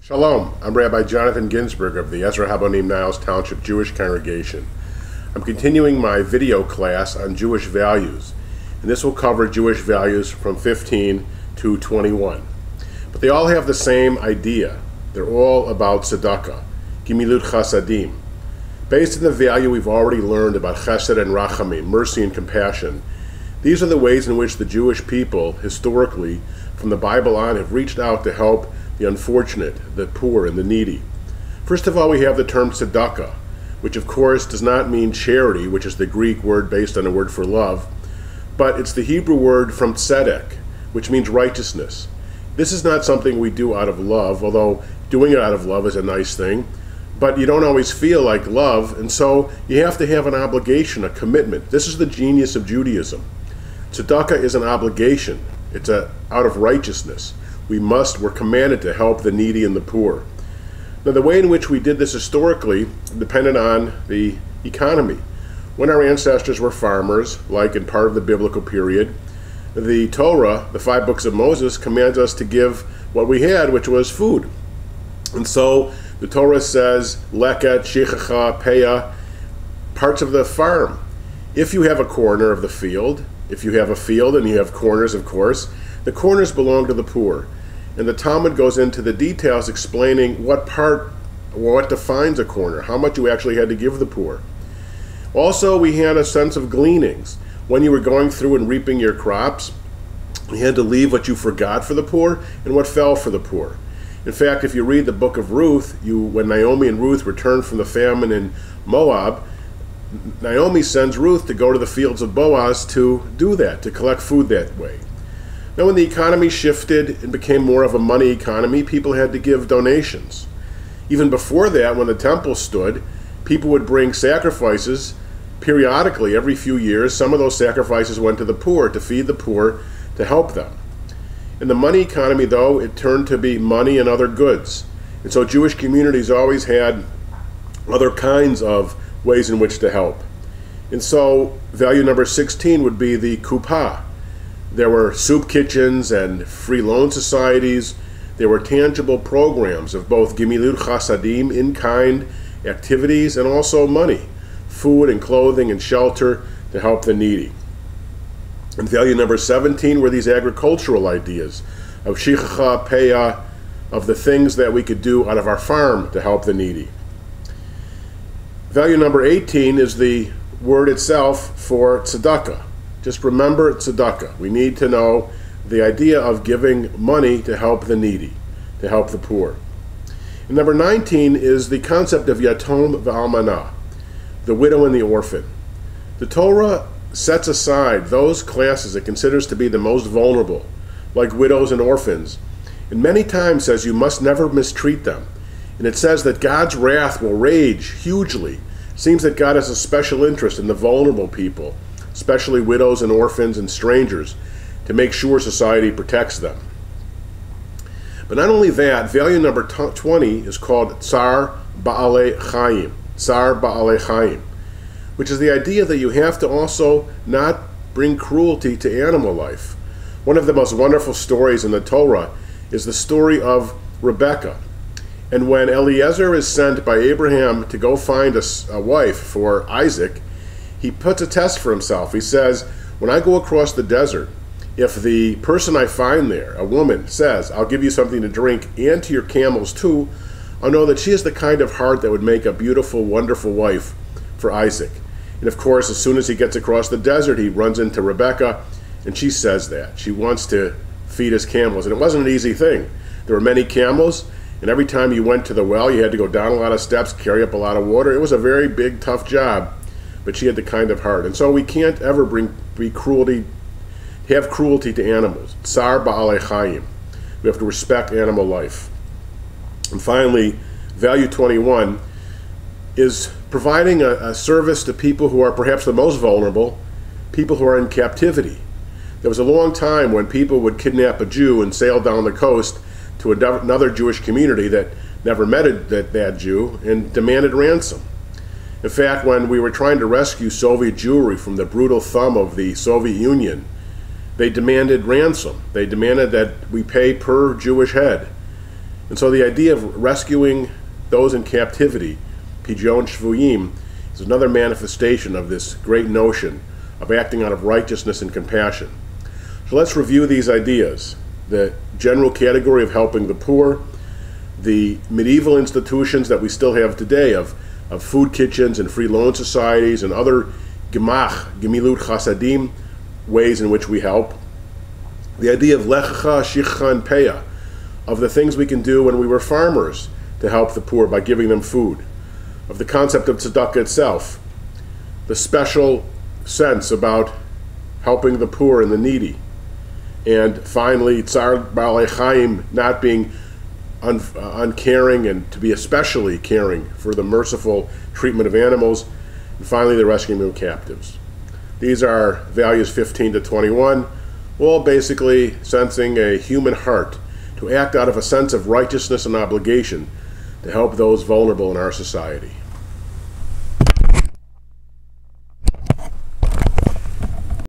Shalom, I'm Rabbi Jonathan Ginsberg of the Ezra Habonim Niles Township Jewish Congregation. I'm continuing my video class on Jewish values, and this will cover Jewish values from 15 to 21. But they all have the same idea. They're all about tzeddakah, gmilut hasidim. Based on the value we've already learned about chesed and rachamim, mercy and compassion, these are the ways in which the Jewish people, historically, from the Bible on, have reached out to help the unfortunate, the poor, and the needy. First of all, we have the term tzeddakah, which of course does not mean charity, which is the Greek word based on a word for love, but it's the Hebrew word from tzedek, which means righteousness. This is not something we do out of love, although doing it out of love is a nice thing, but you don't always feel like love, and so you have to have an obligation, a commitment. This is the genius of Judaism. Tzedakah is an obligation. It's out of righteousness. We're commanded to help the needy and the poor. Now, the way in which we did this historically depended on the economy. When our ancestors were farmers, like in part of the biblical period, the Torah, the 5 books of Moses, commands us to give what we had, which was food. And so the Torah says, leket, shichacha, peah, parts of the farm. If you have a corner of the field, if you have a field and you have corners, of course, the corners belong to the poor. And the Talmud goes into the details explaining what defines a corner, how much you actually had to give the poor. Also, we had a sense of gleanings. When you were going through and reaping your crops, you had to leave what you forgot for the poor and what fell for the poor. In fact, if you read the book of Ruth, when Naomi and Ruth returned from the famine in Moab, Naomi sends Ruth to go to the fields of Boaz to do that, to collect food that way. Now, when the economy shifted and became more of a money economy, people had to give donations. Even before that, when the temple stood, people would bring sacrifices periodically, every few years. Some of those sacrifices went to the poor, to feed the poor, to help them. In the money economy, though, it turned to be money and other goods. And so Jewish communities always had other kinds of ways in which to help. And so value number 16 would be the kupah. There were soup kitchens and free loan societies. There were tangible programs of both gmilut hasidim, in-kind activities, and also money, food and clothing and shelter to help the needy. And value number 17 were these agricultural ideas of shichacha, peah, of the things that we could do out of our farm to help the needy. Value number 18 is the word itself for tzedakah. Just remember tzedakah. We need to know the idea of giving money to help the needy, to help the poor. And number 19 is the concept of yatom v'almanah, the widow and the orphan. The Torah sets aside those classes it considers to be the most vulnerable, like widows and orphans, and many times says you must never mistreat them. And it says that God's wrath will rage hugely. It seems that God has a special interest in the vulnerable people, especially widows and orphans and strangers, to make sure society protects them. But not only that, value number 20 is called tsar ba'alei chayim, tsar ba'alei chayim, which is the idea that you have to also not bring cruelty to animal life. One of the most wonderful stories in the Torah is the story of Rebekah. And when Eliezer is sent by Abraham to go find a wife for Isaac, he puts a test for himself. He says, when I go across the desert, if the person I find there, a woman, says, I'll give you something to drink and to your camels too, I'll know that she has the kind of heart that would make a beautiful, wonderful wife for Isaac. And of course, as soon as he gets across the desert, he runs into Rebekah, and she says that. She wants to feed his camels. And it wasn't an easy thing. There were many camels, and every time you went to the well, you had to go down a lot of steps, carry up a lot of water. It was a very big, tough job. But she had the kind of heart. And so we can't ever have cruelty to animals. Tsar ba'alei chayim. We have to respect animal life. And finally, value 21 is providing a service to people who are perhaps the most vulnerable, people who are in captivity. There was a long time when people would kidnap a Jew and sail down the coast to another Jewish community that never met that Jew and demanded ransom. In fact, when we were trying to rescue Soviet Jewry from the brutal thumb of the Soviet Union, they demanded ransom. They demanded that we pay per Jewish head. And so the idea of rescuing those in captivity, Pidyon Shvuyim, is another manifestation of this great notion of acting out of righteousness and compassion. So let's review these ideas. The general category of helping the poor, the medieval institutions that we still have today of food kitchens and free loan societies and other gmilut hasidim, ways in which we help. The idea of lechacha, shicha, and peah, of the things we can do when we were farmers to help the poor by giving them food. Of the concept of tzedakah itself. The special sense about helping the poor and the needy. And finally, tsar ba'alei chaim, not being uncaring and to be especially caring for the merciful treatment of animals. And finally, the rescuing of captives. These are values 15 to 21, all basically sensing a human heart to act out of a sense of righteousness and obligation to help those vulnerable in our society.